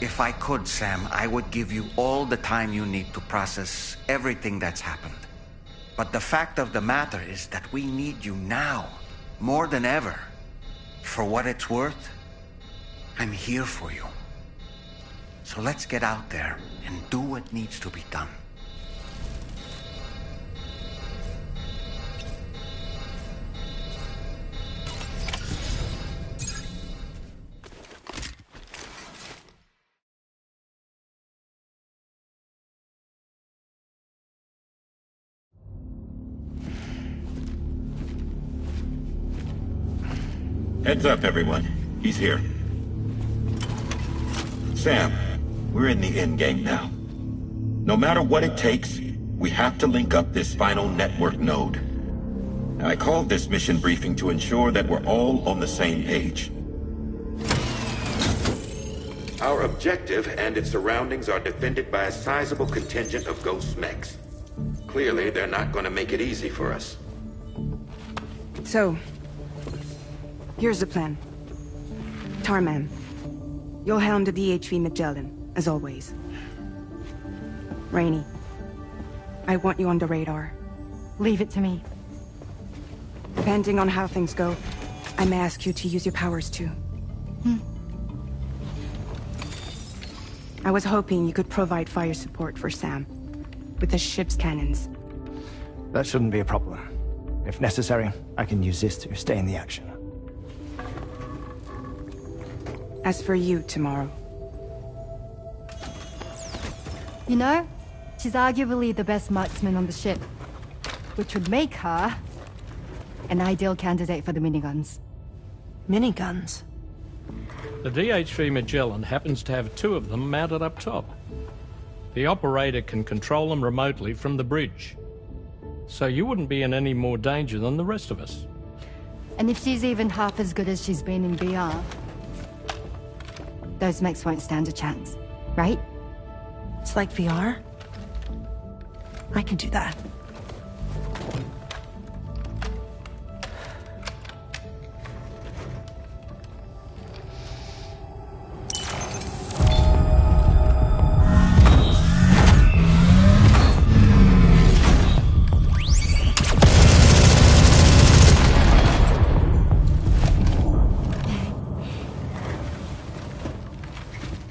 If I could, Sam, I would give you all the time you need to process everything that's happened. But the fact of the matter is that we need you now, more than ever. For what it's worth, I'm here for you. So let's get out there and do what needs to be done. Heads up, everyone. He's here. Sam, we're in the endgame now. No matter what it takes, we have to link up this final network node. Now, I called this mission briefing to ensure that we're all on the same page. Our objective and its surroundings are defended by a sizable contingent of ghost mechs. Clearly, they're not going to make it easy for us. So, here's the plan. Tarman, you'll helm the DHV Magellan, as always. Rainey, I want you on the radar. Leave it to me. Depending on how things go, I may ask you to use your powers too. I was hoping you could provide fire support for Sam, with the ship's cannons. That shouldn't be a problem. If necessary, I can use this to stay in the action. As for you, tomorrow. You know, she's arguably the best marksman on the ship, which would make her an ideal candidate for the miniguns. Miniguns? The DHV Magellan happens to have 2 of them mounted up top. The operator can control them remotely from the bridge. So you wouldn't be in any more danger than the rest of us. And if she's even half as good as she's been in VR, those mechs won't stand a chance, right? It's like VR? I can do that.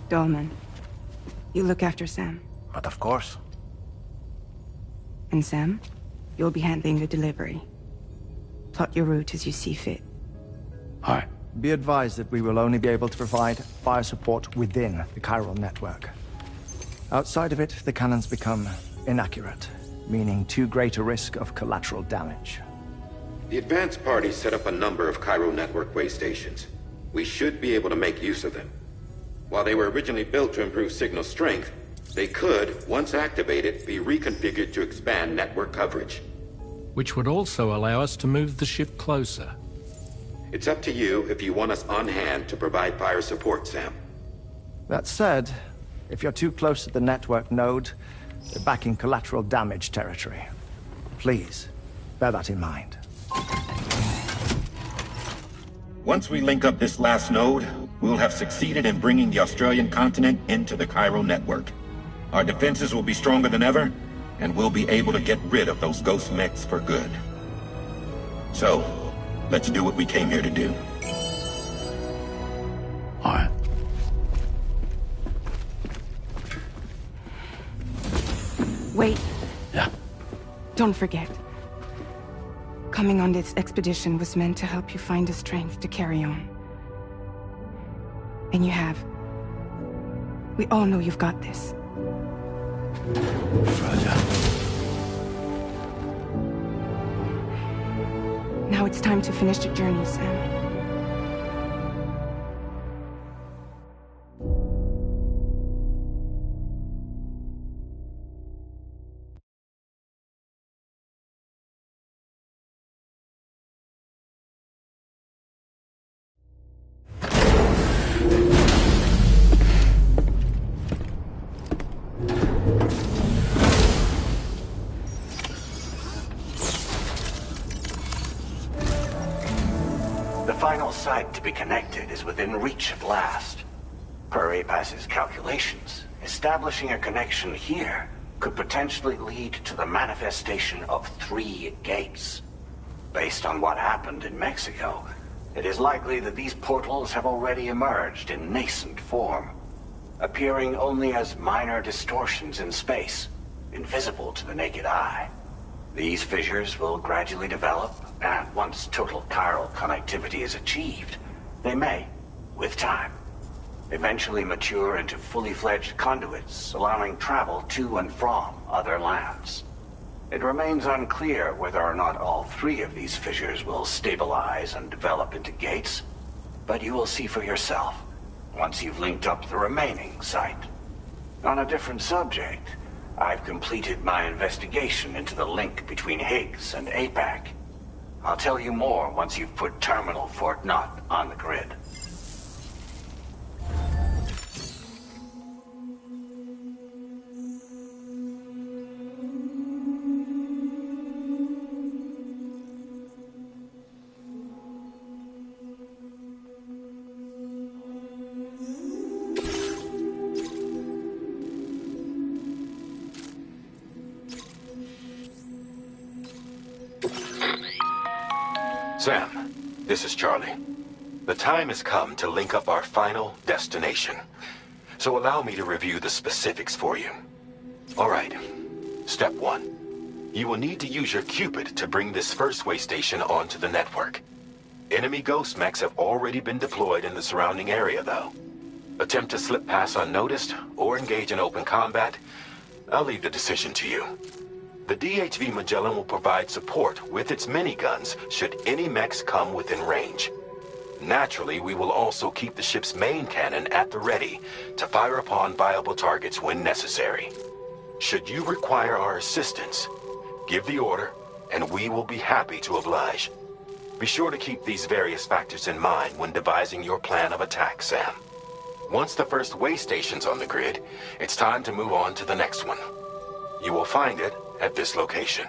Dolman, you look after Sam. But of course. And Sam, you'll be handling the delivery. Plot your route as you see fit. Aye. Be advised that we will only be able to provide fire support within the chiral network. Outside of it, the cannons become inaccurate, meaning too great a risk of collateral damage. The advanced party set up a number of chiral network way stations. We should be able to make use of them. While they were originally built to improve signal strength, they could, once activated, be reconfigured to expand network coverage. Which would also allow us to move the ship closer. It's up to you if you want us on hand to provide fire support, Sam. That said, if you're too close to the network node, you're back in collateral damage territory. Please, bear that in mind. Once we link up this last node, we'll have succeeded in bringing the Australian continent into the chiral network. Our defenses will be stronger than ever, and we'll be able to get rid of those ghost mechs for good. So, let's do what we came here to do. All right. Wait. Yeah. Don't forget. Coming on this expedition was meant to help you find the strength to carry on. And you have. We all know you've got this. Roger. Now it's time to finish the journey, Sam. The final site to be connected is within reach at last. Hurry APAS's calculations, establishing a connection here could potentially lead to the manifestation of 3 gates. Based on what happened in Mexico, it is likely that these portals have already emerged in nascent form, appearing only as minor distortions in space, invisible to the naked eye. These fissures will gradually develop, and once total chiral connectivity is achieved, they may, with time, eventually mature into fully fledged conduits, allowing travel to and from other lands. It remains unclear whether or not all 3 of these fissures will stabilize and develop into gates, but you will see for yourself once you've linked up the remaining site. On a different subject, I've completed my investigation into the link between Higgs and APAC. I'll tell you more once you've put Terminal Fort Knott on the grid. Sam, this is Charlie. The time has come to link up our final destination. So allow me to review the specifics for you. All right. Step 1. You will need to use your Cupid to bring this first way station onto the network. Enemy ghost mechs have already been deployed in the surrounding area, though. Attempt to slip past unnoticed or engage in open combat, I'll leave the decision to you. The DHV Magellan will provide support with its miniguns should any mechs come within range. Naturally, we will also keep the ship's main cannon at the ready to fire upon viable targets when necessary. Should you require our assistance, give the order, and we will be happy to oblige. Be sure to keep these various factors in mind when devising your plan of attack, Sam. Once the first way station's on the grid, it's time to move on to the next one. You will find it at this location.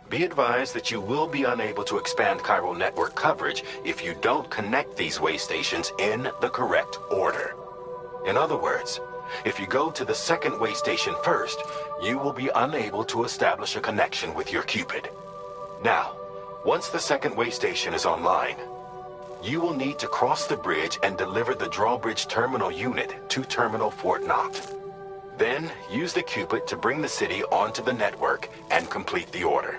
Be advised that you will be unable to expand chiral network coverage if you don't connect these way stations in the correct order. In other words, if you go to the second way station first, you will be unable to establish a connection with your Cupid. Now, once the second way station is online, you will need to cross the bridge and deliver the drawbridge terminal unit to Terminal Fort Knott. Then, use the Cupid to bring the city onto the network and complete the order.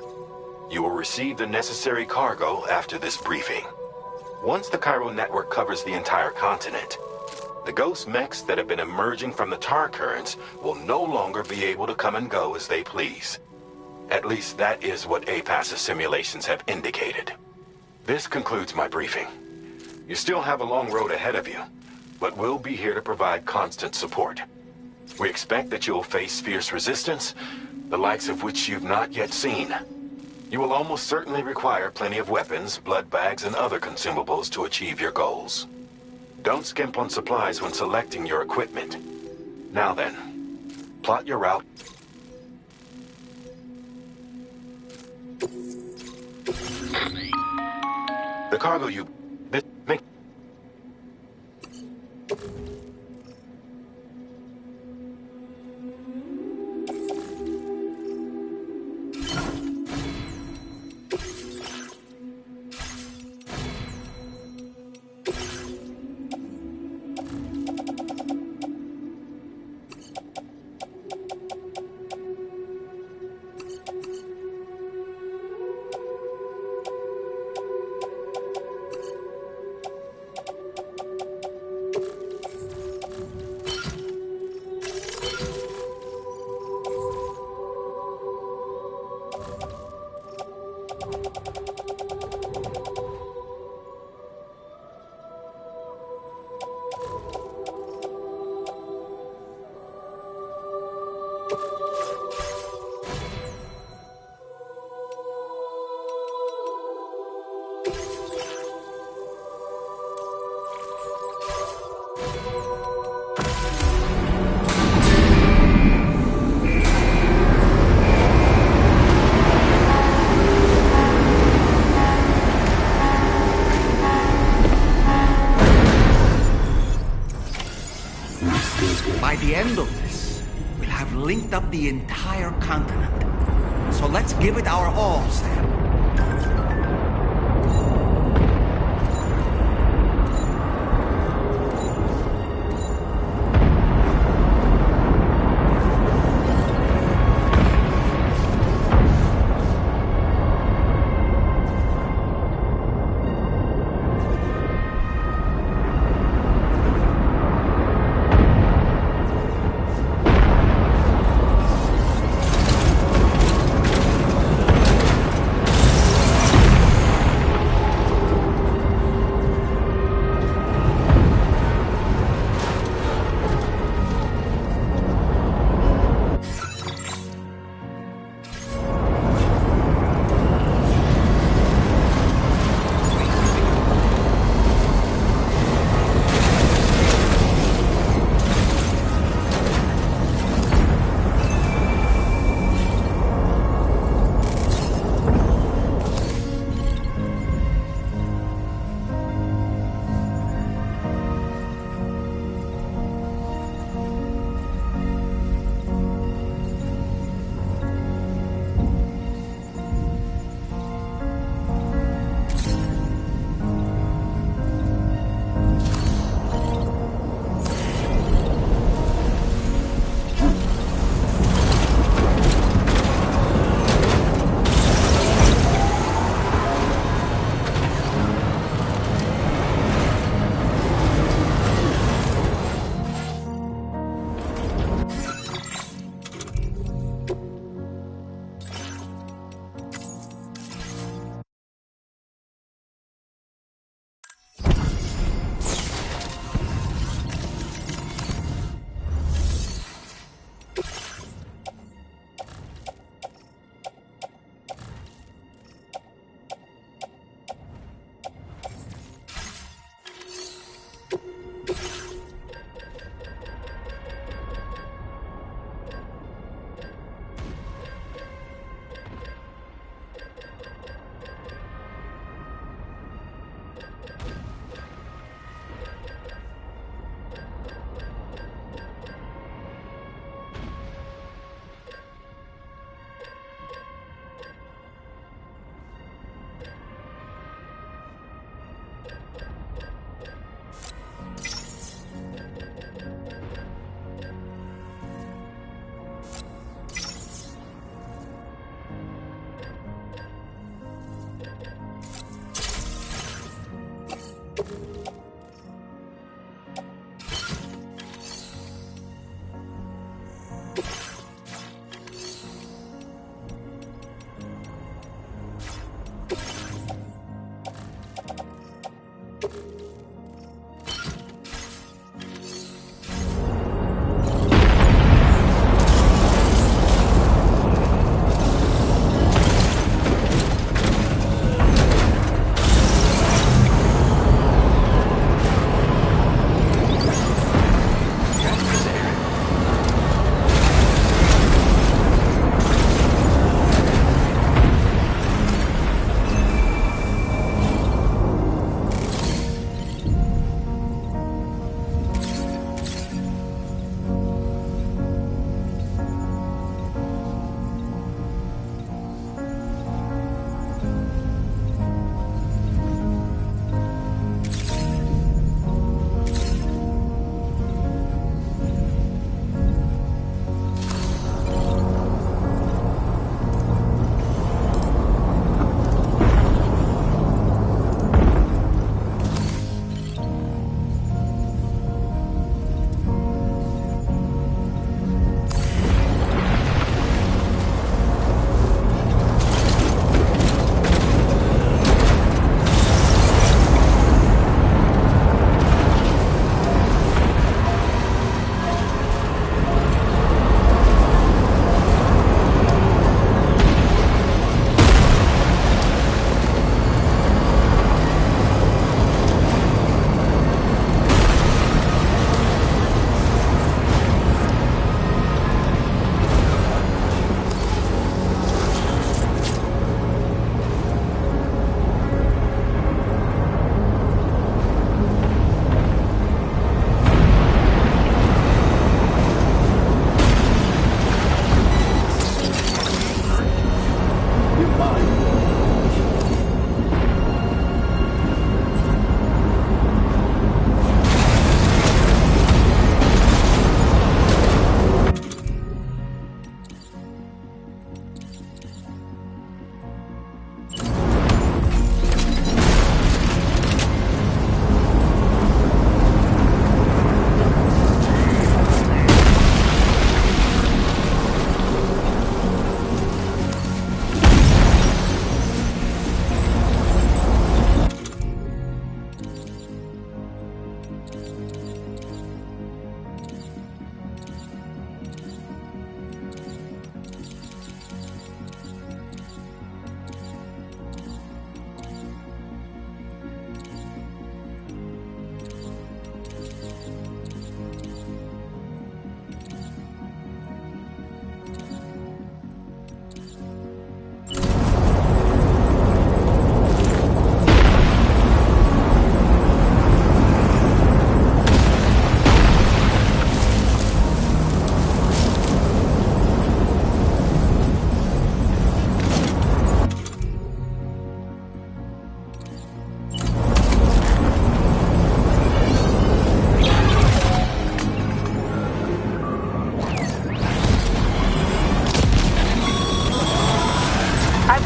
You will receive the necessary cargo after this briefing. Once the chiral network covers the entire continent, the ghost mechs that have been emerging from the tar currents will no longer be able to come and go as they please. At least that is what APAS's simulations have indicated. This concludes my briefing. You still have a long road ahead of you, but we'll be here to provide constant support. We expect that you'll face fierce resistance, the likes of which you've not yet seen. You will almost certainly require plenty of weapons, blood bags, and other consumables to achieve your goals. Don't skimp on supplies when selecting your equipment. Now then, plot your route. The cargo you... By the end of this, we'll have linked up the entire continent. So let's give it our all, Sam.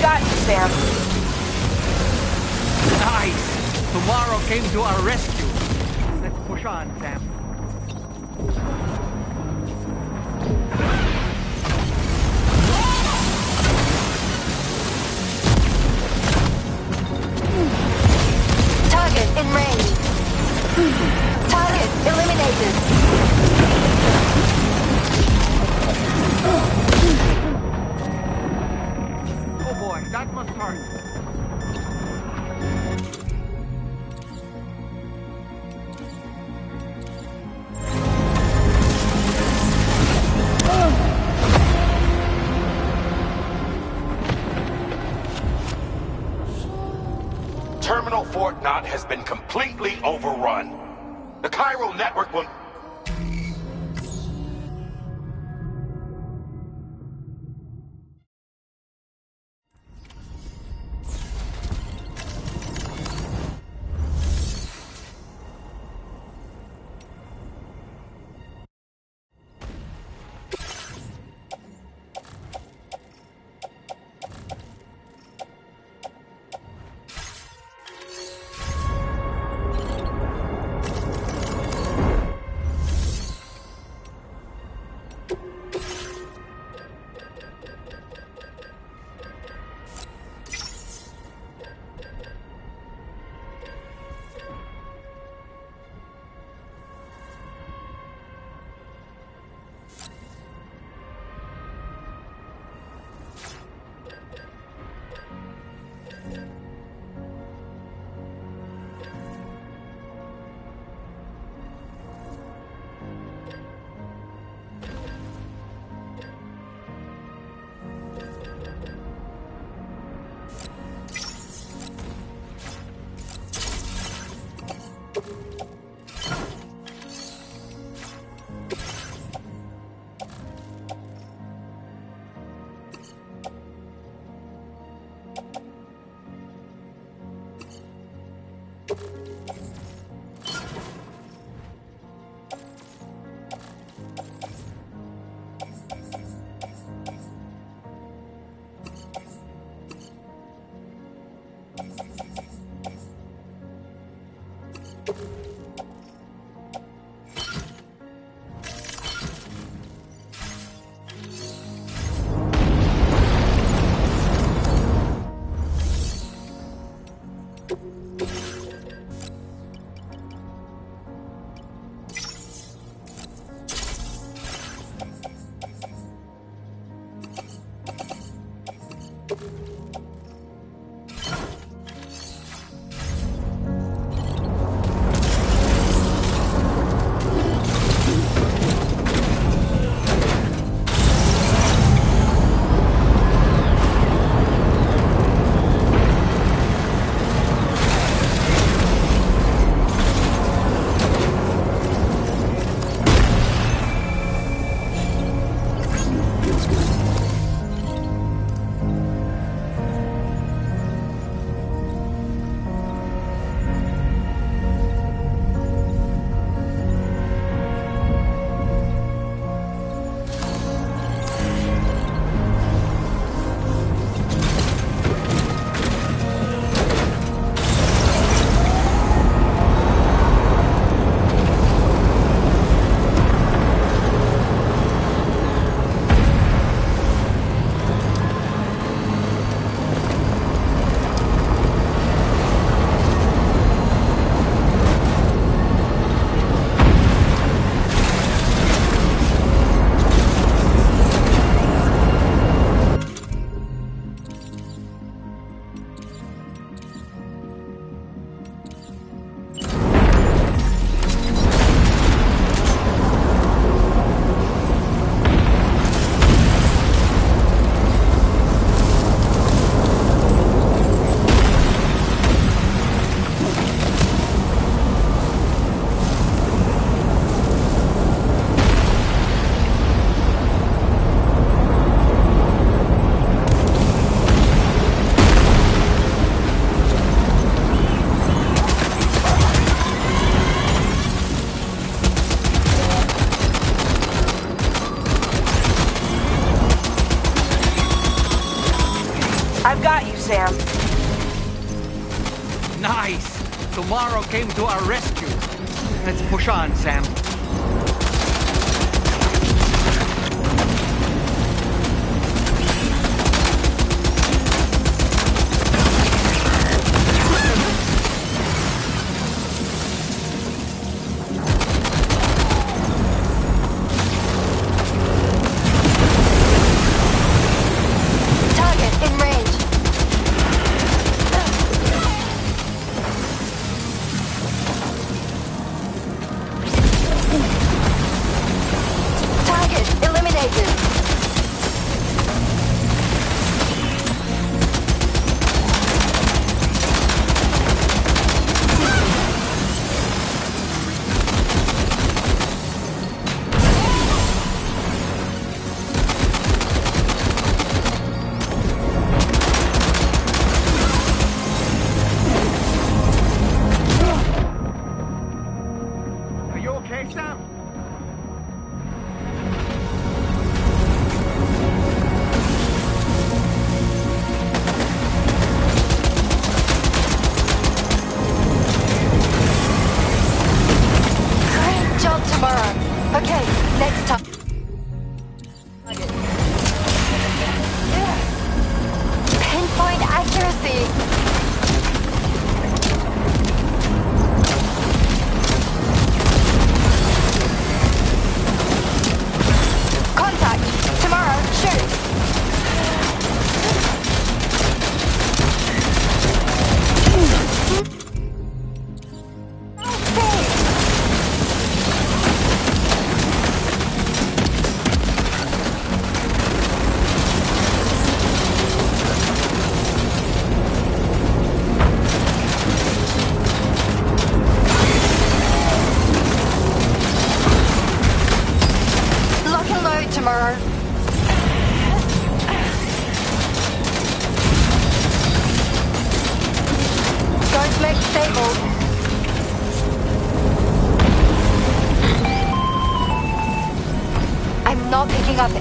got you, Sam. Nice! Tomorrow came to our rescue. Let's push on, Sam. Target in range. Target eliminated. Oh boy, that must hurt. Terminal Fort Knott has been completely overrun. The Cairo network will... Sam. Nice! Tomorrow came to our rescue. Let's push on, Sam.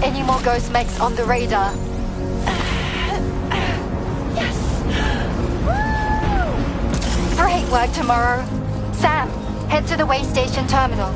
Any more ghost mechs on the radar? Yes! Great work tomorrow. Sam, head to the way station terminal.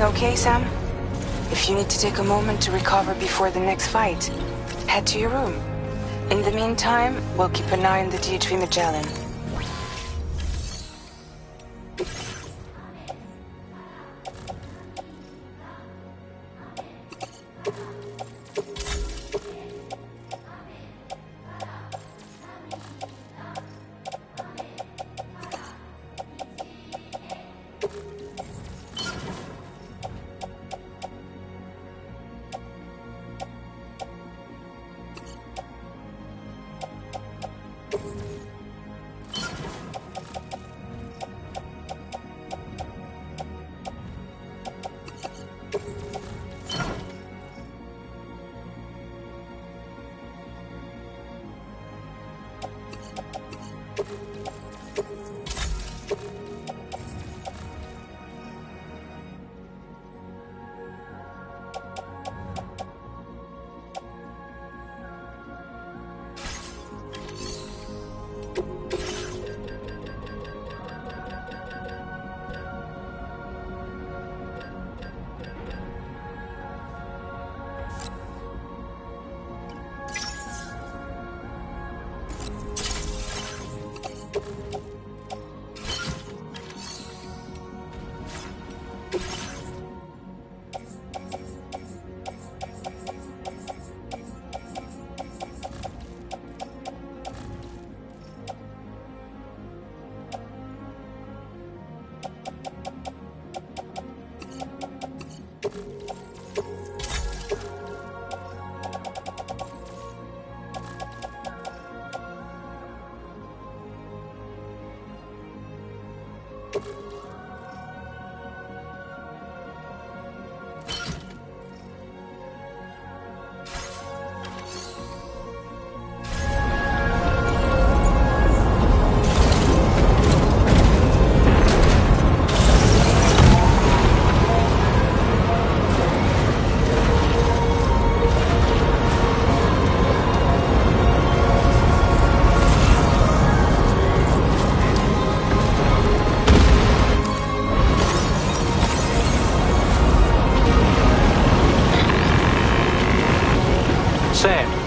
Okay, Sam? If you need to take a moment to recover before the next fight, head to your room. In the meantime, we'll keep an eye on the DHV Magellan.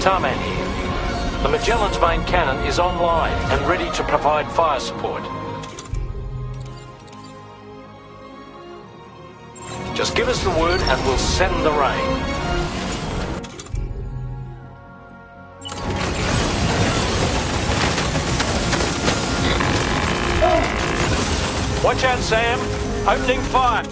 Tarman here. The Magellan's main cannon is online and ready to provide fire support. Just give us the word and we'll send the rain. Watch out, Sam. Opening fire.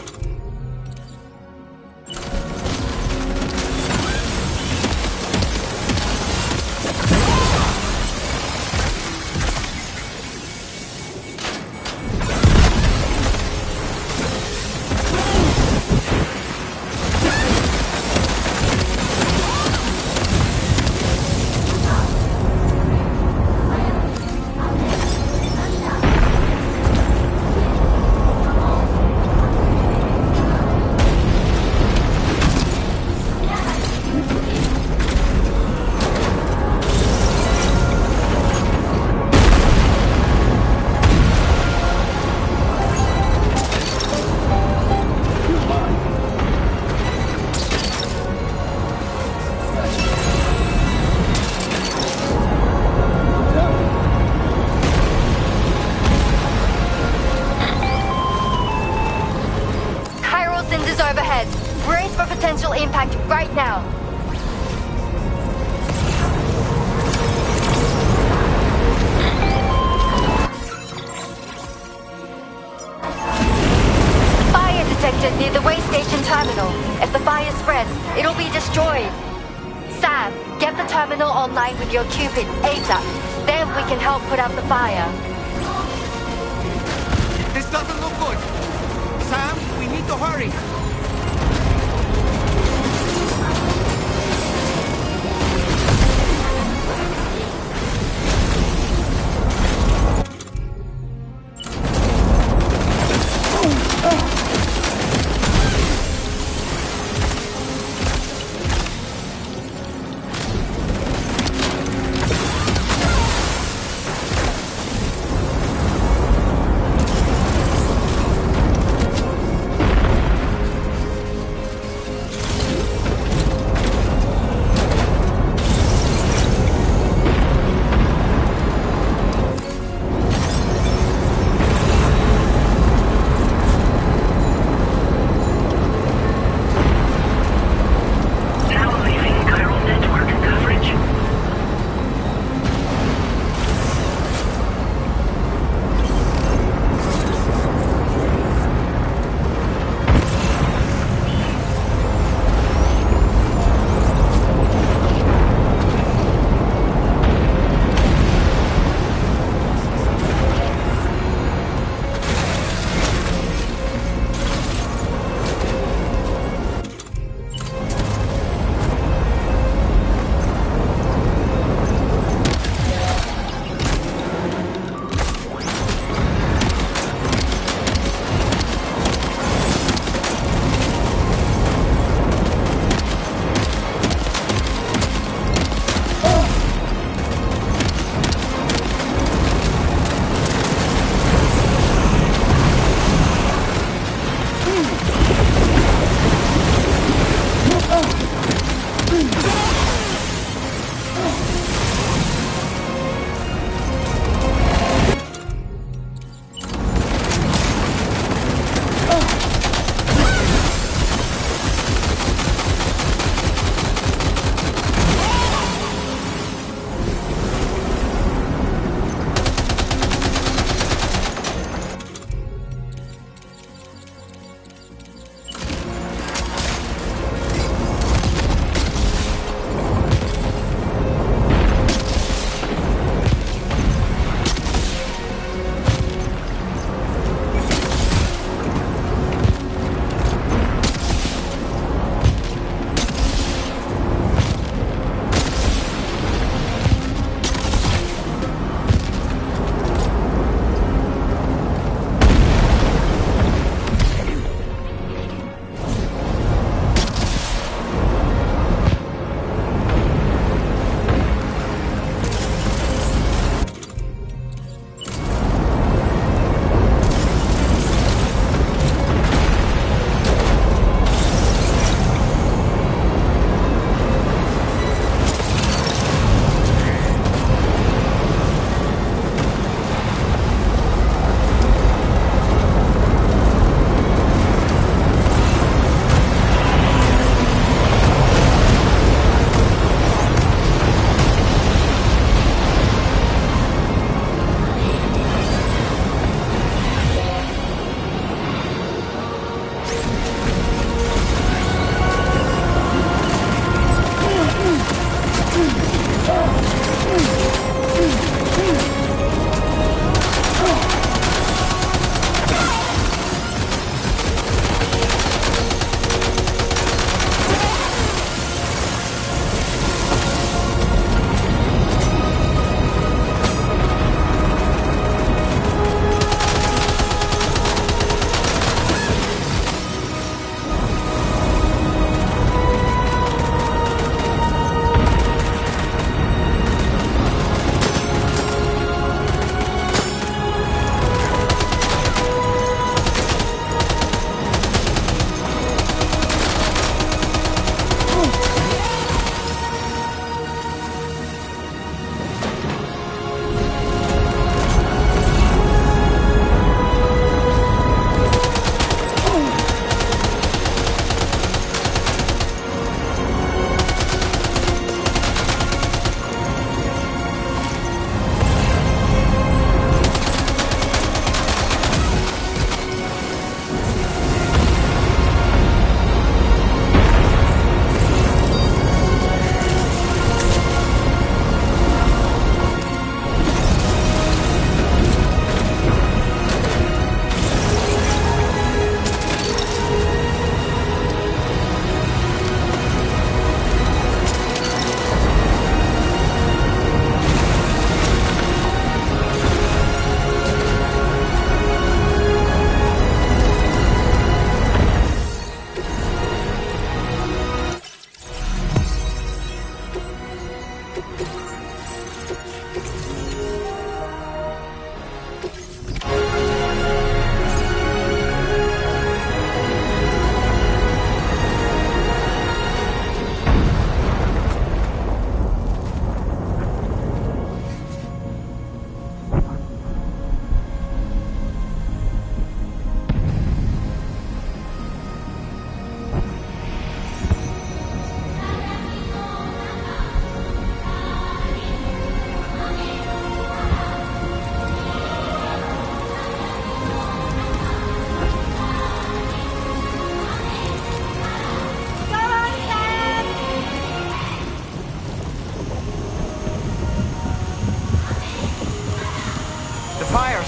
Overhead. Brace for potential impact right now. Fire detected near the way station terminal. If the fire spreads, it'll be destroyed. Sam, get the terminal online with your Cupid ASAP. Then we can help put out the fire. This doesn't look good. Sam, we need to hurry.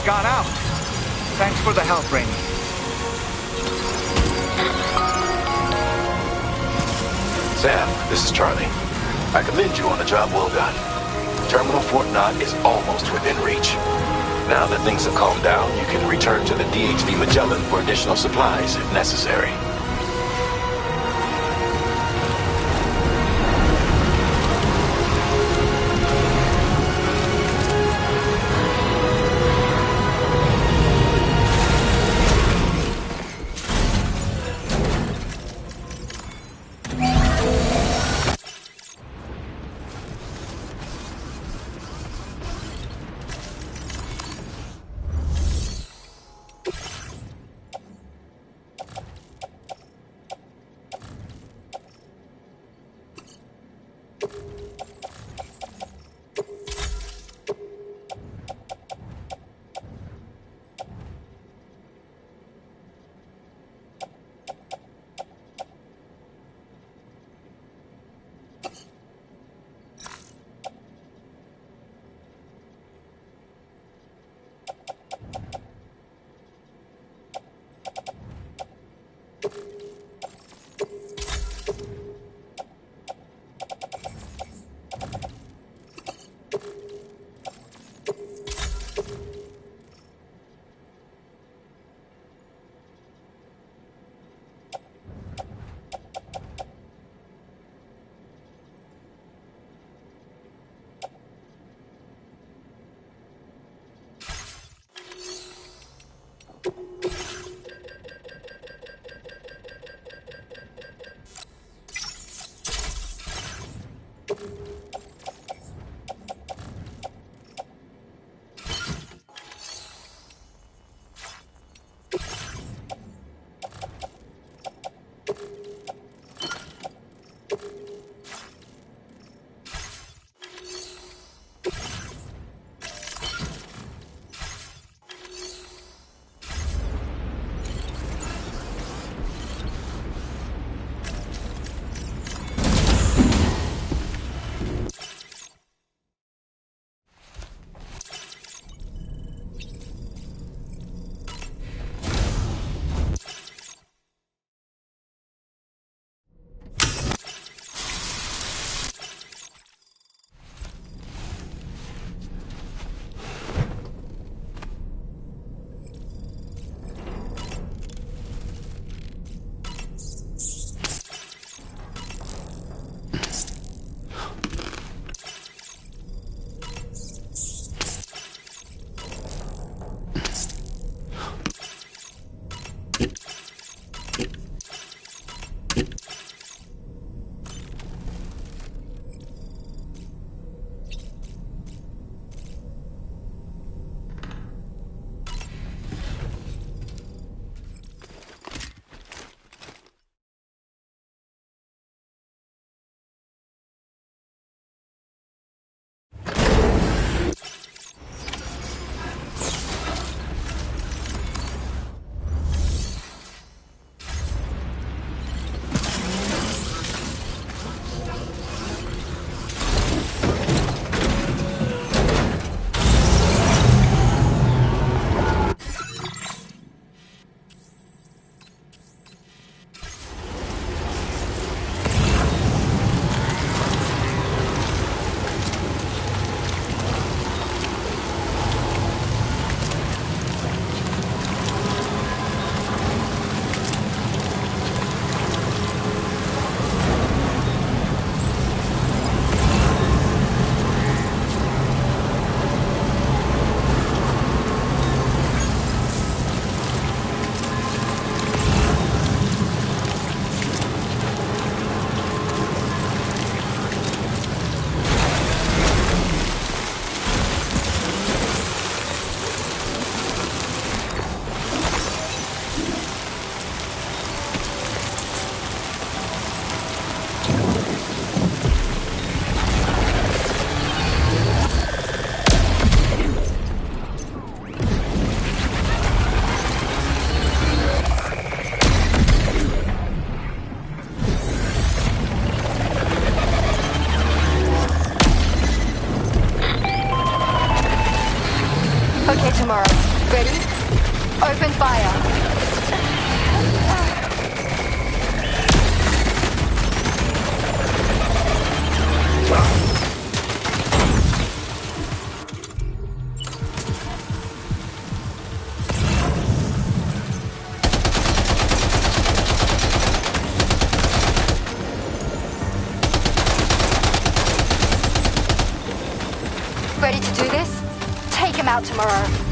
got out. Thanks for the help, Rainey. Sam, this is Charlie. I commend you on a job well done. Terminal Fort Knott is almost within reach. Now that things have calmed down, you can return to the DHV Magellan for additional supplies if necessary. Okay, tomorrow. Ready? Open fire. Ready to do this? Take him out tomorrow.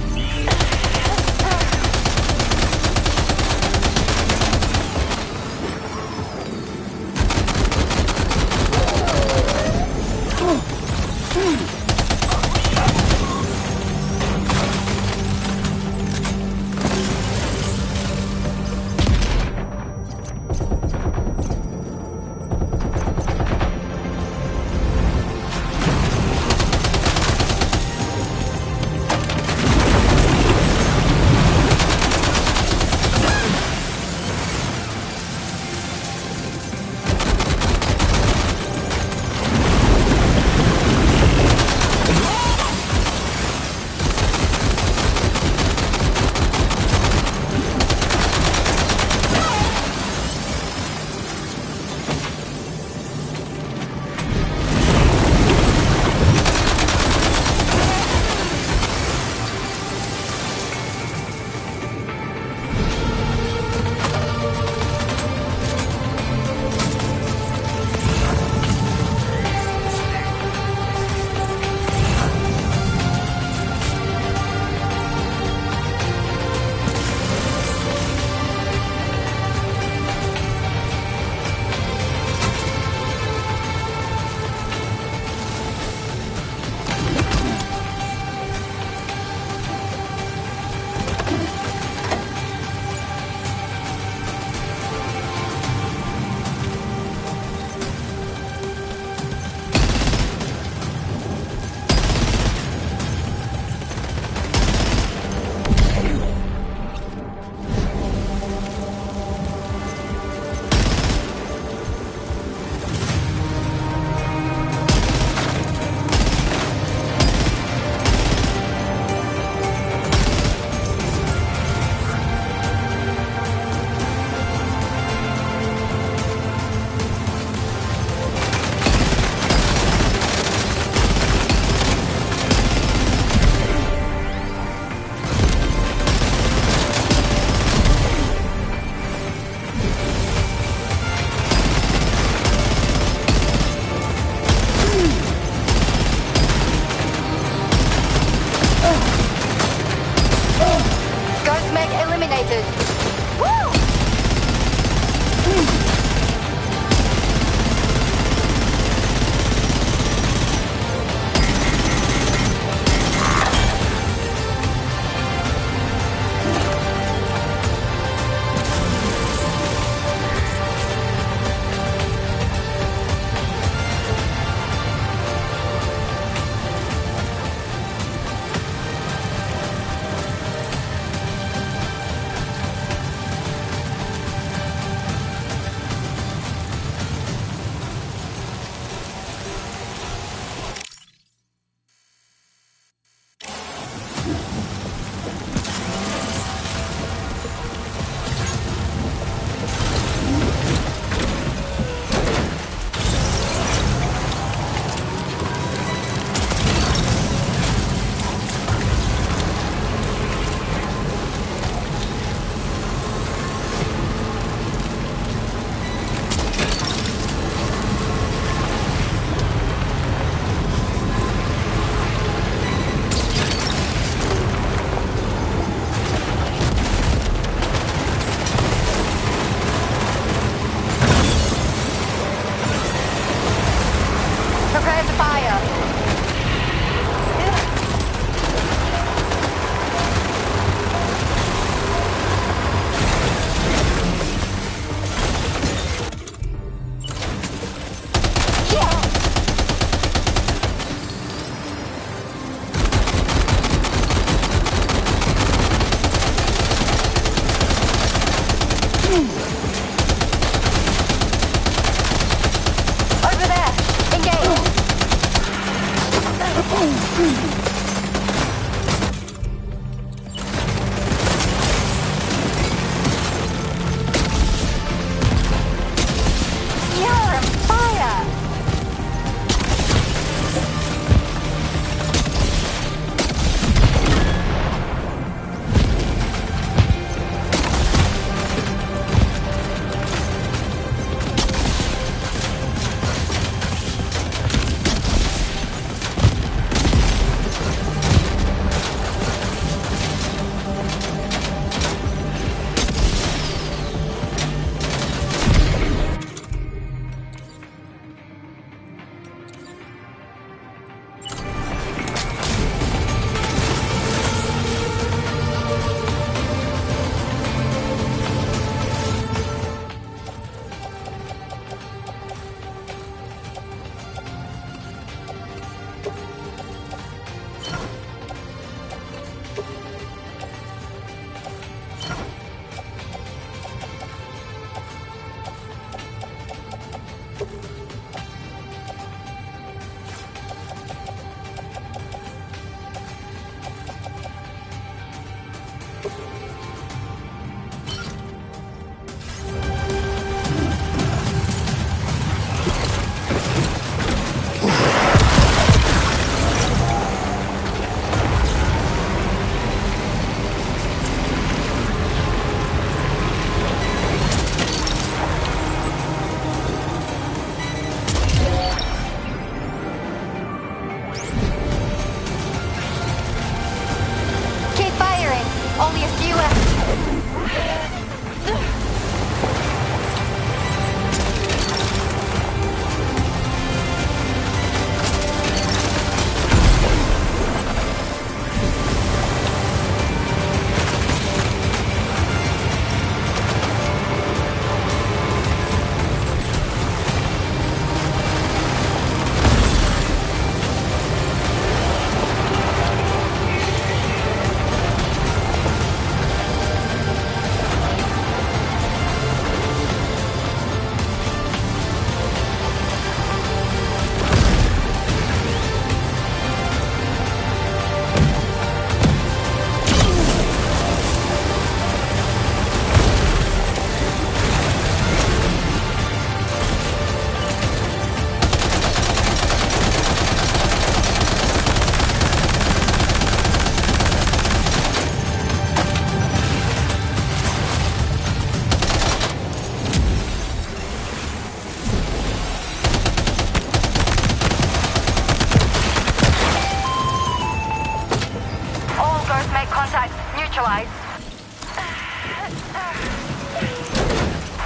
neutralized.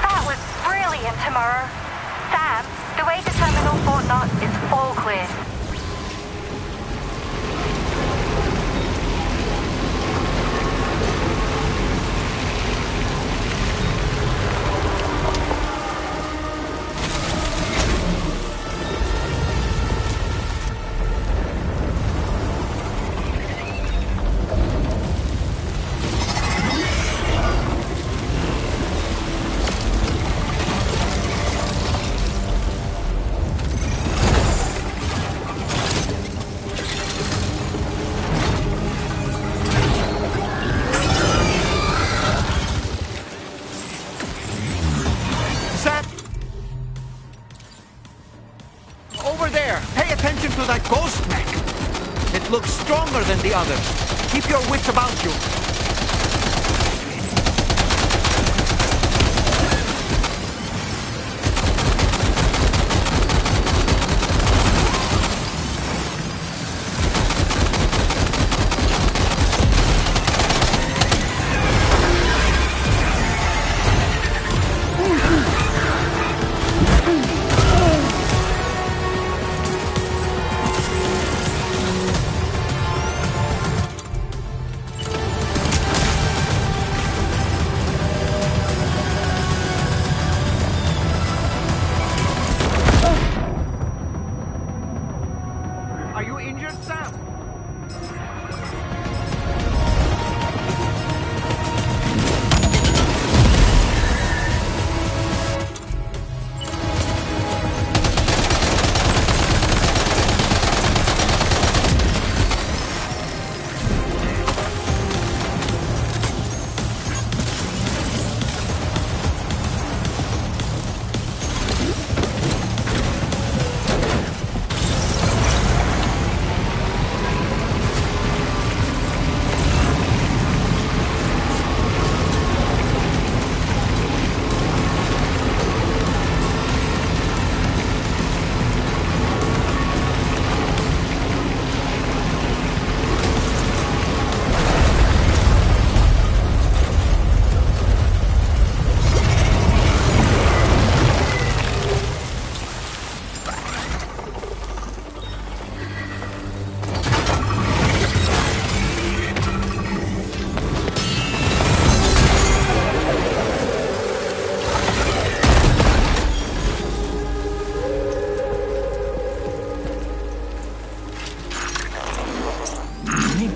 That was brilliant, Tomorrow. Sam, the way to Terminal Fort Knott is all clear. To that ghost mech. It looks stronger than the others. Keep your wits about you. Are you injured, Sam?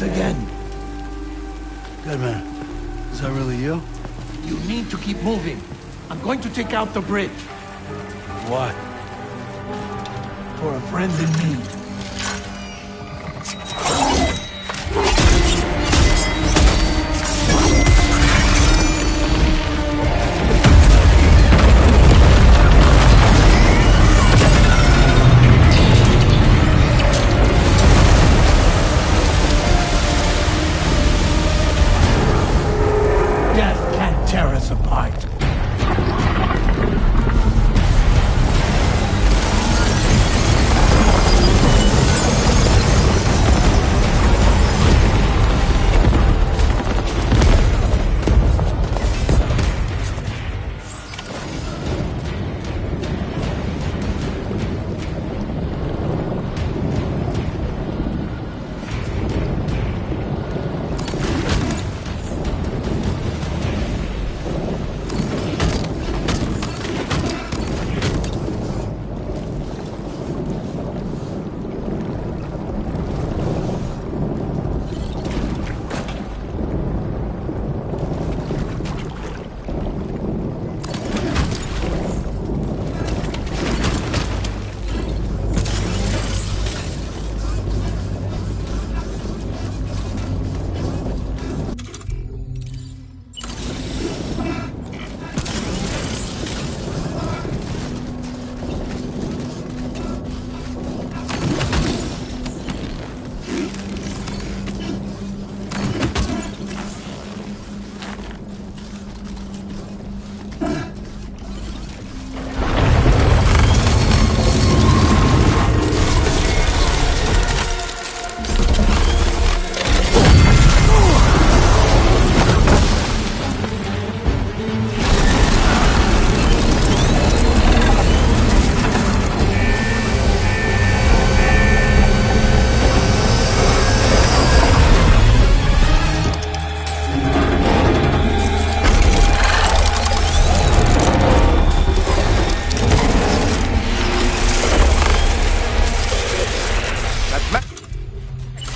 Again. Good man. Is that really you? You need to keep moving. I'm going to take out the bridge. Why? For a friend in need. Tear us apart.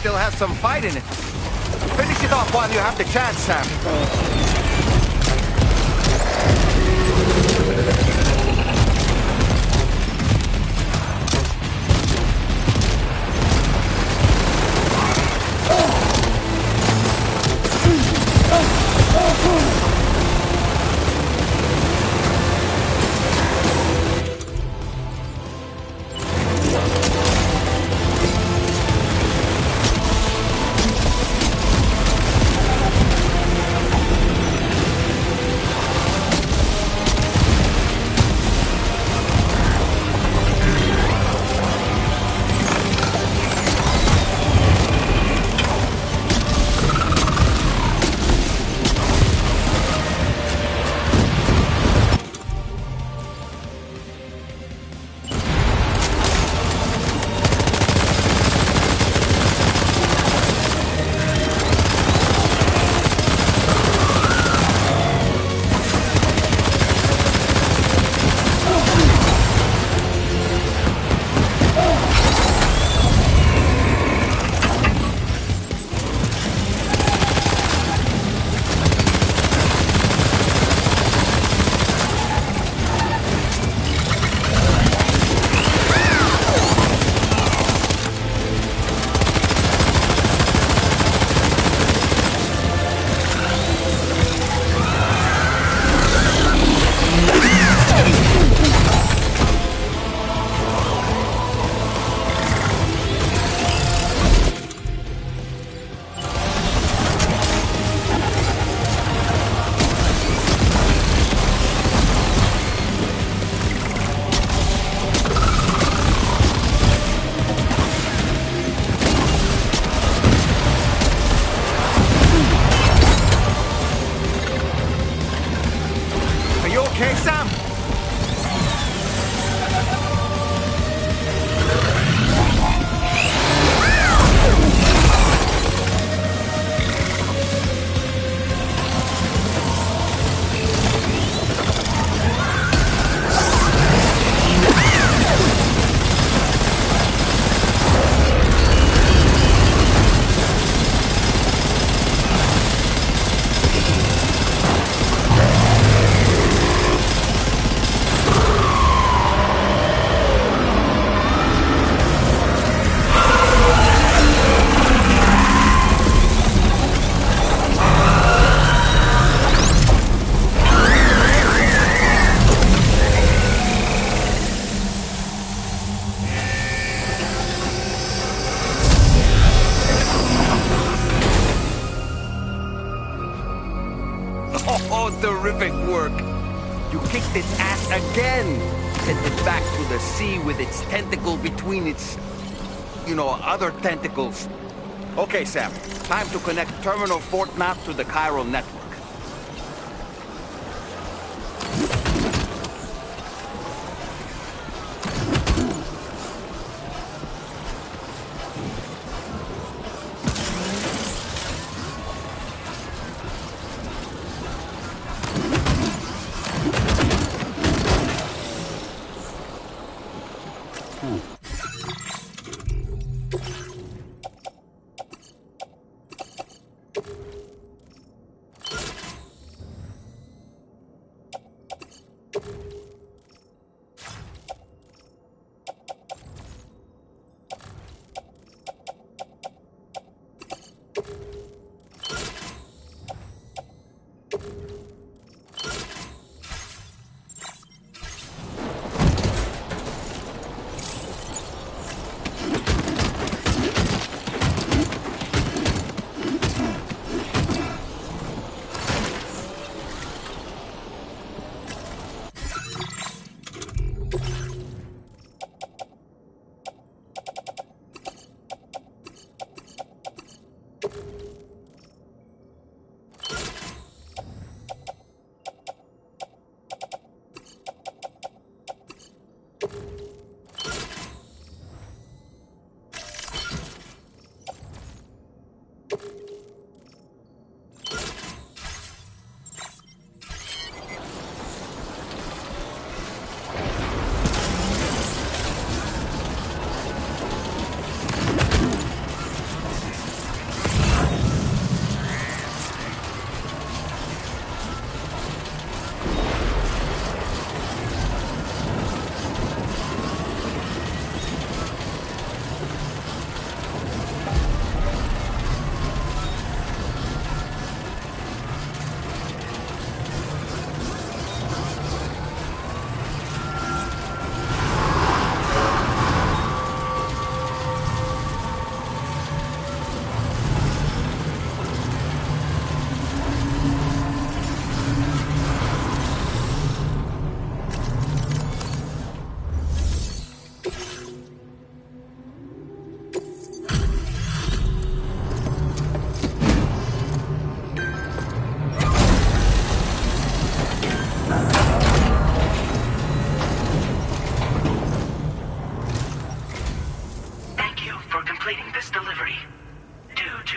still has some fight in it. Finish it off while you have the chance, Sam. Okay, Sam? Oh, terrific work. You kicked its ass again. Sent it back to the sea with its tentacle between its, other tentacles. Okay, Sam. Time to connect Terminal Fort Knot to the chiral network.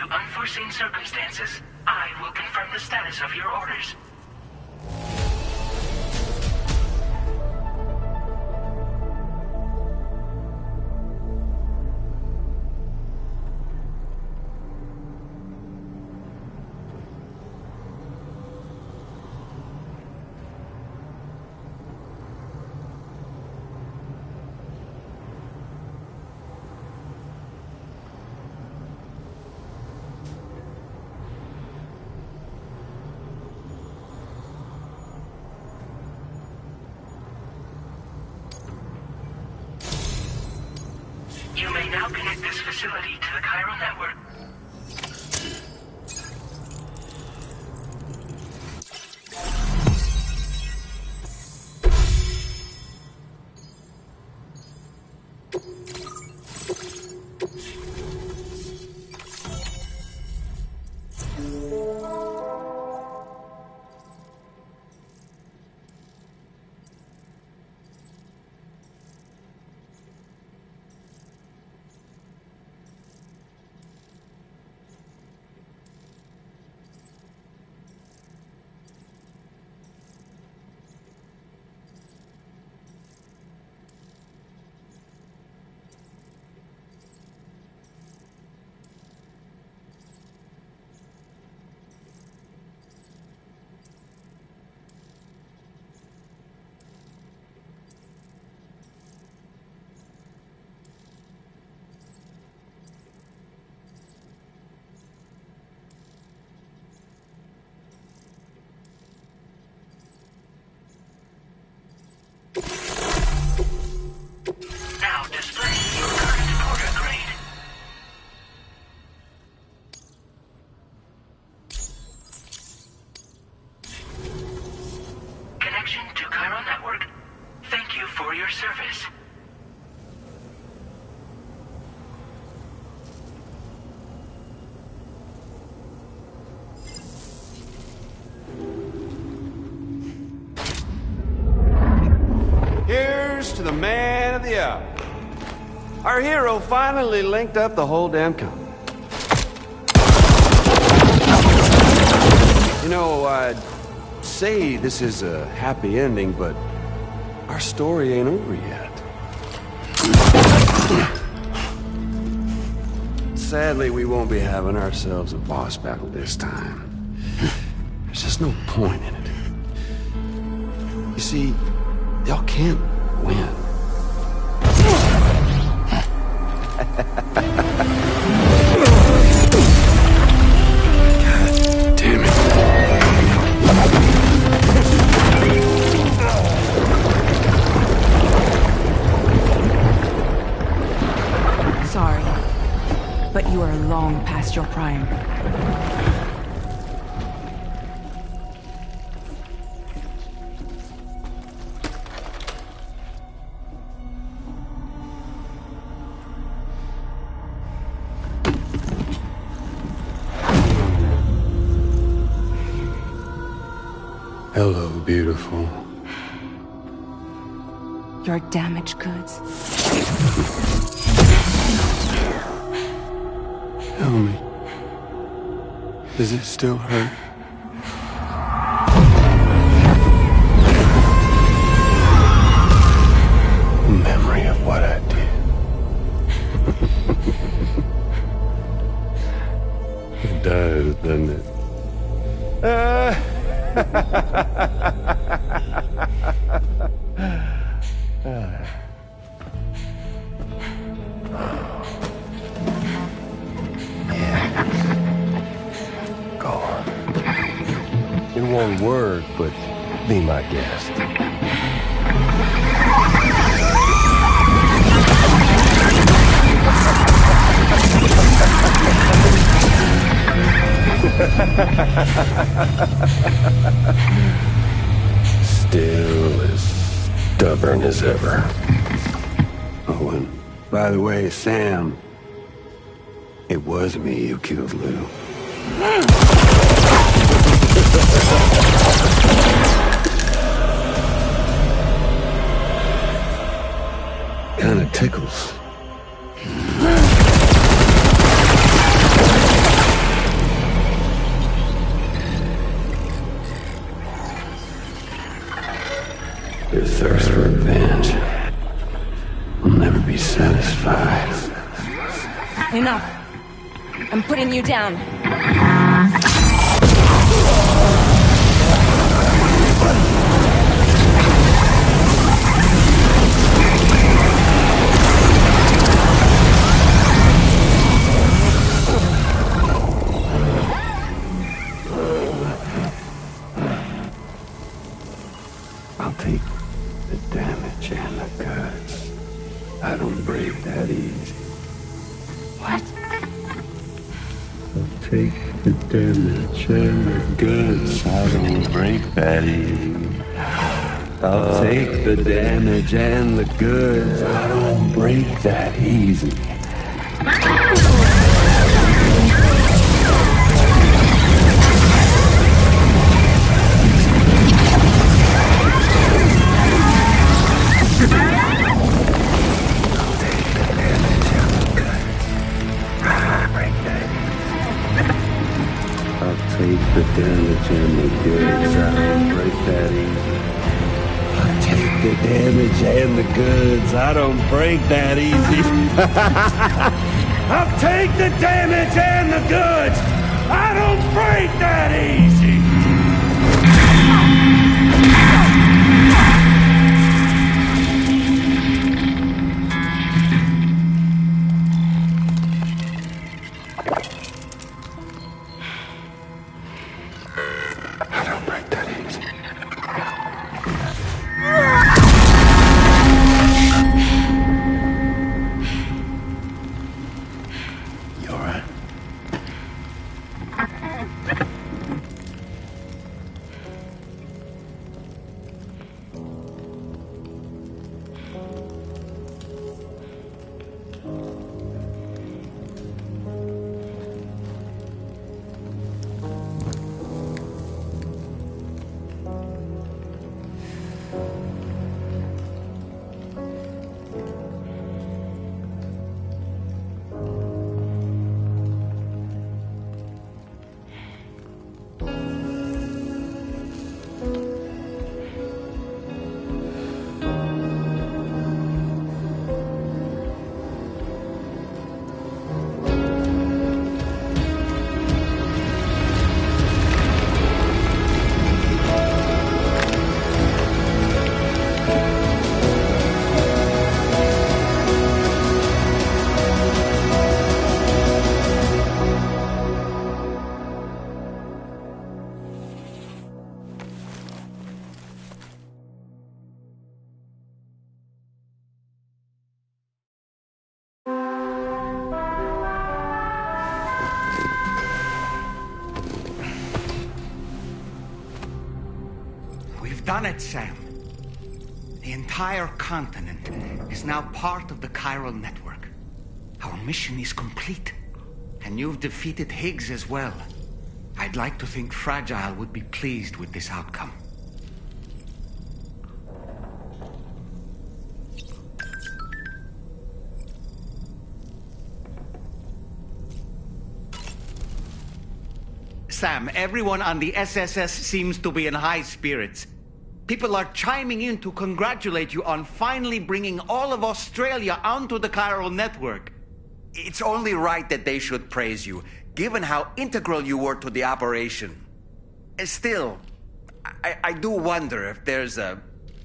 to unforeseen circumstances, I will confirm the status of your orders. You may now connect this facility to the Chiral network. Now display your current order grade. Connection to Chiral network. Thank you for your service. Here's to the man of the hour. Our hero finally linked up the whole damn company. You know, I'd say this is a happy ending, but our story ain't over yet. Sadly, we won't be having ourselves a boss battle this time. There's just no point in it. You see, y'all can't win. God damn it. Sorry, but you are long past your prime. Hello, beautiful. Your damaged goods. Tell me, does it still hurt? Memory of what I did. It does, doesn't it? Go on. In one word, but be my guest. Still as stubborn as ever. Oh, and by the way, Sam, it was me who killed Lou. Kinda tickles. I'm putting you down. I'll take the damage and the goods. I don't break that easy. What? I'll take the damage and the goods. I don't break that easy. I'll take the damage and the goods. I don't break that easy. Take the damage and the goods. I don't break that easy. I'll take the damage and the goods. I don't break that easy. I'll take the damage and the goods. I don't break that easy. Done it, Sam. The entire continent is now part of the chiral network. Our mission is complete. And you've defeated Higgs as well. I'd like to think Fragile would be pleased with this outcome. Sam, everyone on the SSS seems to be in high spirits. People are chiming in to congratulate you on finally bringing all of Australia onto the chiral network. It's only right that they should praise you, given how integral you were to the operation. Still, I do wonder if there's a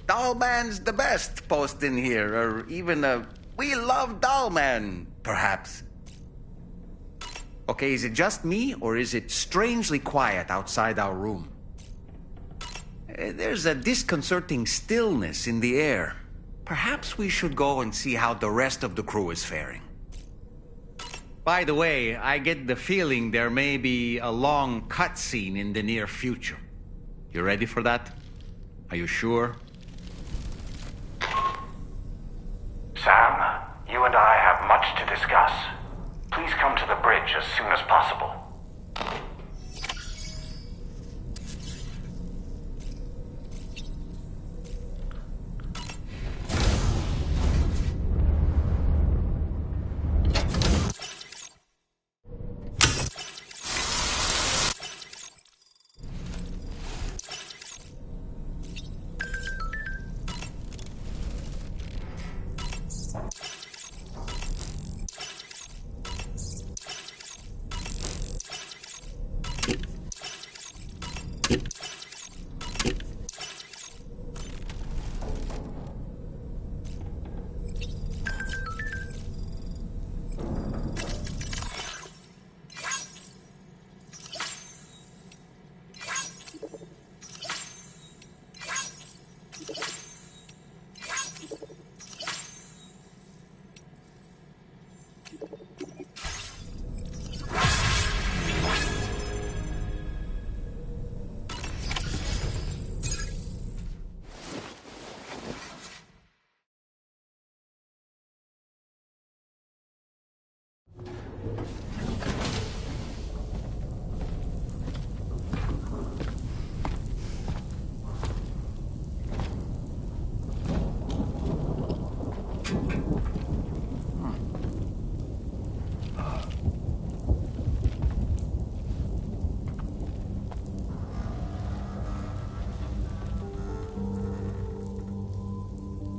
Dollman's the best post in here, or even a We Love Dollman, perhaps. Okay, is it just me, or is it strangely quiet outside our room? There's a disconcerting stillness in the air. Perhaps we should go and see how the rest of the crew is faring. By the way, I get the feeling there may be a long cutscene in the near future. You ready for that? Are you sure? Sam, you and I have much to discuss. Please come to the bridge as soon as possible.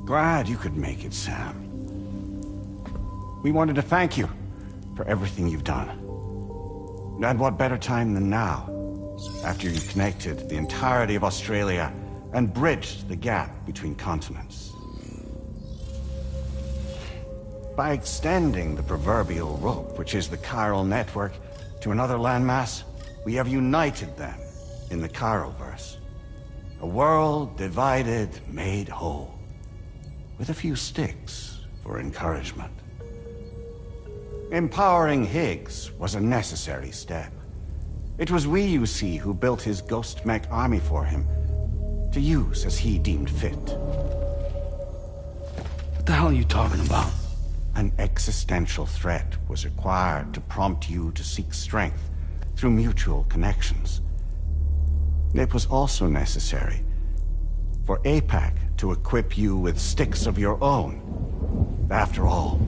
Glad you could make it, Sam. We wanted to thank you for everything you've done. And what better time than now, after you connected the entirety of Australia and bridged the gap between continents. By extending the proverbial rope, which is the chiral network, to another landmass, we have united them in the Chiroverse. A world divided, made whole. With a few sticks for encouragement. Empowering Higgs was a necessary step. It was we, you see, who built his ghost mech army for him, to use as he deemed fit. What the hell are you talking about? An existential threat was required to prompt you to seek strength through mutual connections. It was also necessary for APAC to equip you with sticks of your own. After all,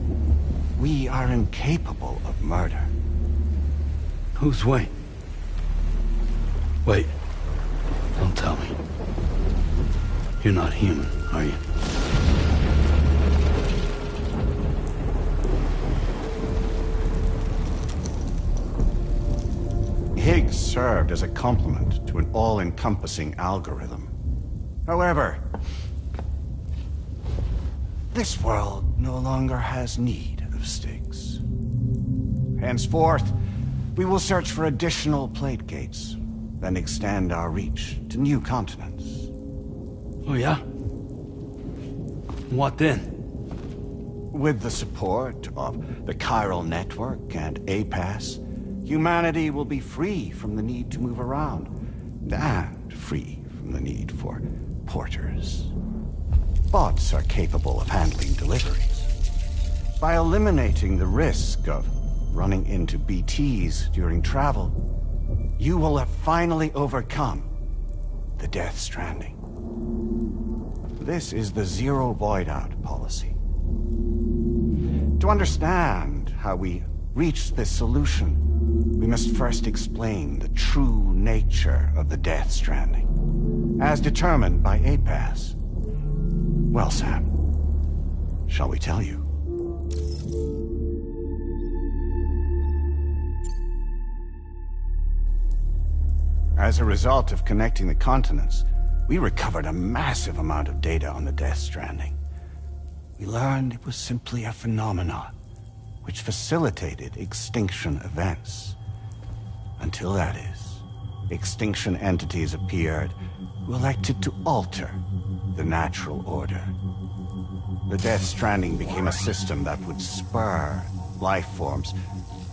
we are incapable of murder. Who's Wayne? Wait. Don't tell me. You're not human, are you? Higgs served as a complement to an all-encompassing algorithm. However, this world no longer has need of sticks. Henceforth, we will search for additional plate gates, then extend our reach to new continents. Oh yeah? What then? With the support of the chiral network and APAS, humanity will be free from the need to move around, and free from the need for porters. Bots are capable of handling deliveries. By eliminating the risk of running into BTs during travel, you will have finally overcome the Death Stranding. This is the Zero Void-Out policy. To understand how we reached this solution, we must first explain the true nature of the Death Stranding, as determined by APAS. Well, Sam, shall we tell you? As a result of connecting the continents, we recovered a massive amount of data on the Death Stranding. We learned it was simply a phenomenon which facilitated extinction events. Until that is, extinction entities appeared who elected to alter the natural order. The Death Stranding became a system that would spur life forms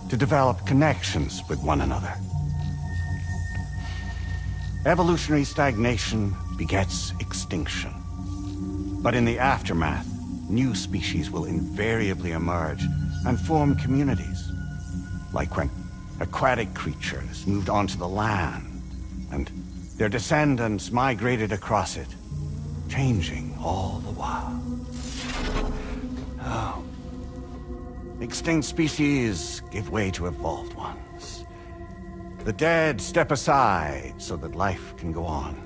to develop connections with one another. Evolutionary stagnation begets extinction. But in the aftermath, new species will invariably emerge and form communities. Like when aquatic creatures moved onto the land, and their descendants migrated across it, changing all the while. Oh. Extinct species give way to evolved ones. The dead step aside so that life can go on.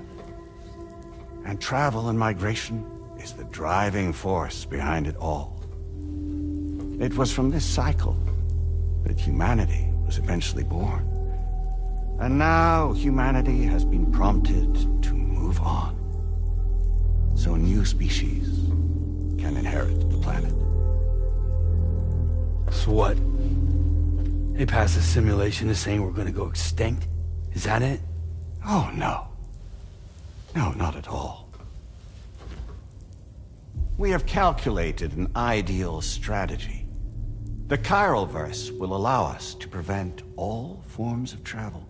And travel and migration is the driving force behind it all. It was from this cycle that humanity was eventually born. And now humanity has been prompted to move on. So new species can inherit the planet. So what? They passed a simulation is saying we're gonna go extinct? Is that it? Oh, no. No, not at all. We have calculated an ideal strategy. The Chiroverse will allow us to prevent all forms of travel.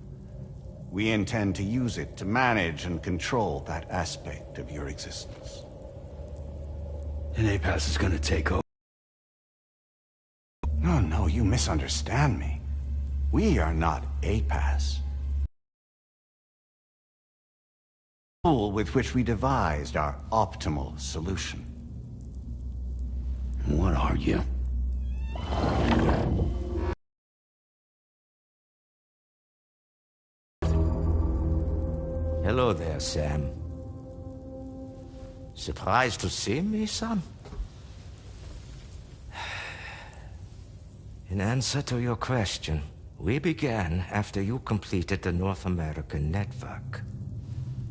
We intend to use it to manage and control that aspect of your existence. And APAS is gonna take over? No, you misunderstand me. We are not APAS. The tool with which we devised our optimal solution. What are you? Hello there, Sam. Surprised to see me, son? In answer to your question, we began after you completed the North American network.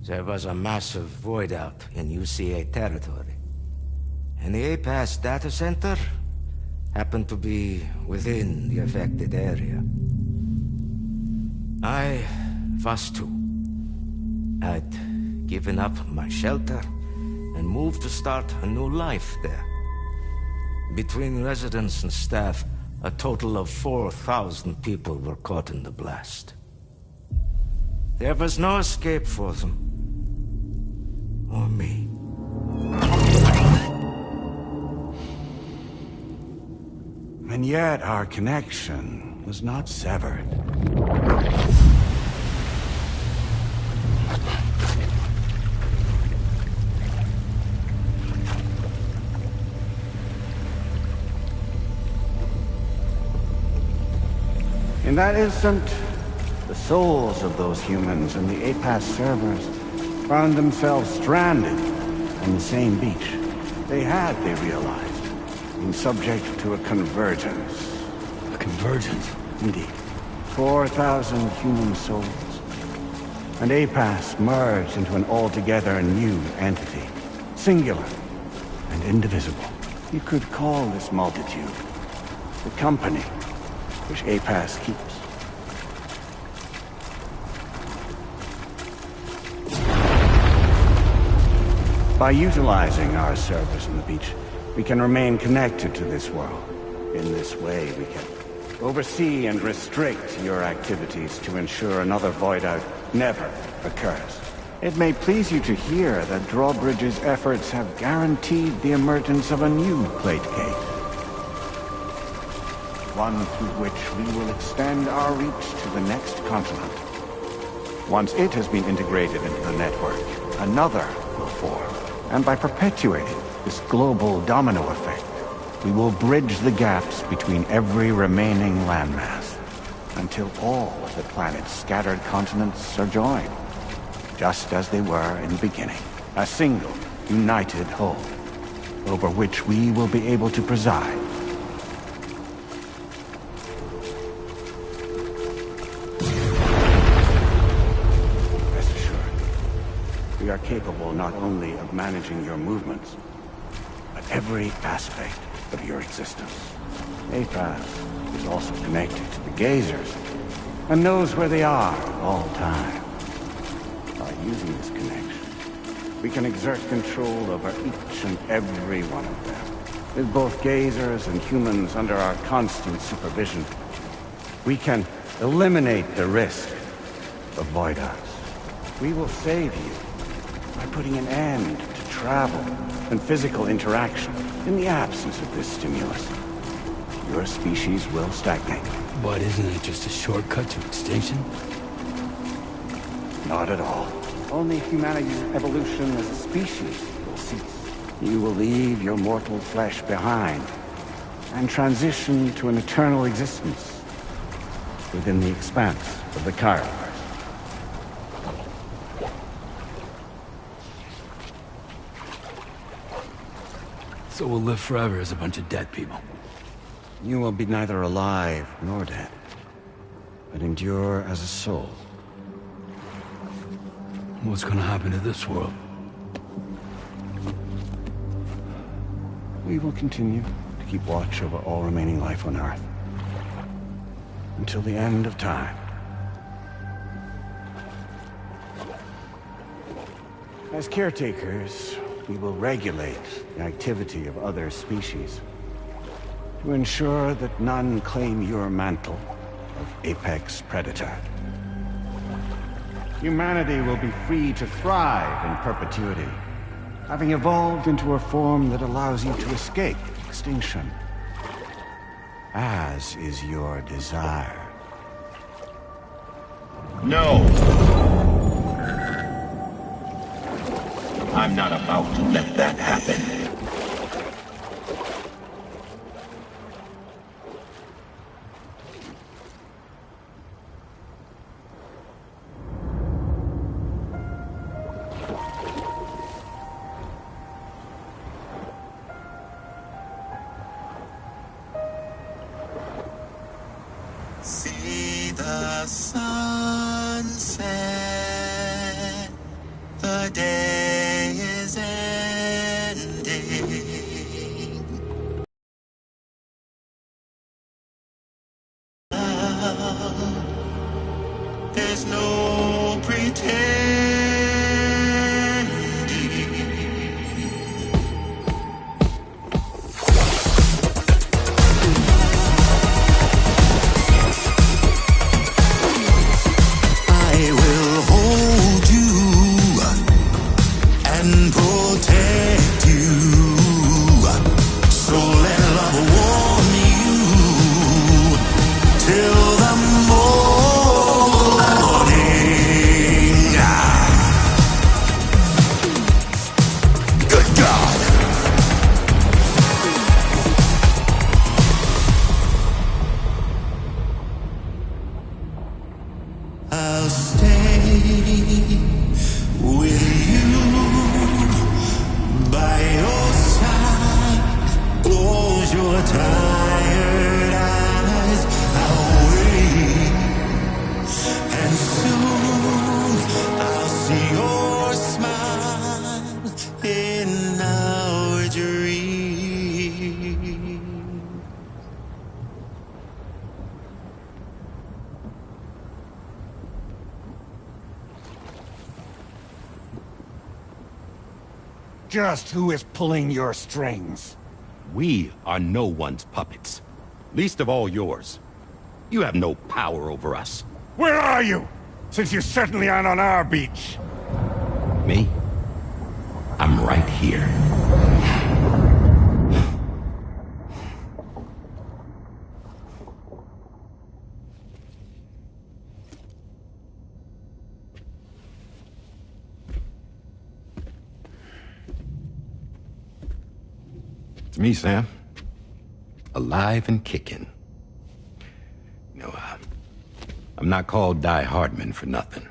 There was a massive void out in UCA territory. And the APAS data center happened to be within the affected area. I was too. I'd given up my shelter and moved to start a new life there. Between residents and staff, a total of 4,000 people were caught in the blast. There was no escape for them. Or me. And yet our connection was not severed. In that instant, the souls of those humans in the APAS servers found themselves stranded on the same beach. They realized, been subject to a convergence. A convergence? Indeed. 4,000 human souls. And APAS merged into an altogether new entity. Singular and indivisible. You could call this multitude the company which APAS keeps. By utilizing our servers on the beach, we can remain connected to this world. In this way, we can oversee and restrict your activities to ensure another void out never occurs. It may please you to hear that Drawbridge's efforts have guaranteed the emergence of a new plate gate. One through which we will extend our reach to the next continent. Once it has been integrated into the network, another will form. And by perpetuating this global domino effect, we will bridge the gaps between every remaining landmass, until all of the planet's scattered continents are joined, just as they were in the beginning. A single, united whole, over which we will be able to preside. We are capable not only of managing your movements, but every aspect of your existence. APAS is also connected to the gazers, and knows where they are at all times. By using this connection, we can exert control over each and every one of them. With both gazers and humans under our constant supervision, we can eliminate the risk of void outs. We will save you by putting an end to travel and physical interaction. In the absence of this stimulus, your species will stagnate. But isn't it just a shortcut to extinction? Not at all. Only humanity's evolution as a species will cease. You will leave your mortal flesh behind and transition to an eternal existence within the expanse of the Chiron. So we'll live forever as a bunch of dead people. You will be neither alive nor dead, but endure as a soul. What's gonna happen to this world? We will continue to keep watch over all remaining life on Earth. Until the end of time. As caretakers, we will regulate the activity of other species to ensure that none claim your mantle of apex predator. Humanity will be free to thrive in perpetuity, having evolved into a form that allows you to escape extinction, as is your desire. No! I'm not about to let that happen. the sunset, the day is ending. There's no pretending. I will hold you and protect you. So let love warm you till the morning. Good God. I'll stay with you by your side. Close your tired eyes. I'll wait, and soon I'll see your smile in our dream. Just who is pulling your strings? We are no one's puppets. Least of all yours. You have no power over us. Where are you? Since you certainly aren't on our beach. Me? I'm right here. It's me, Sam. Alive and kicking. You know, I'm not called Die Hardman for nothing.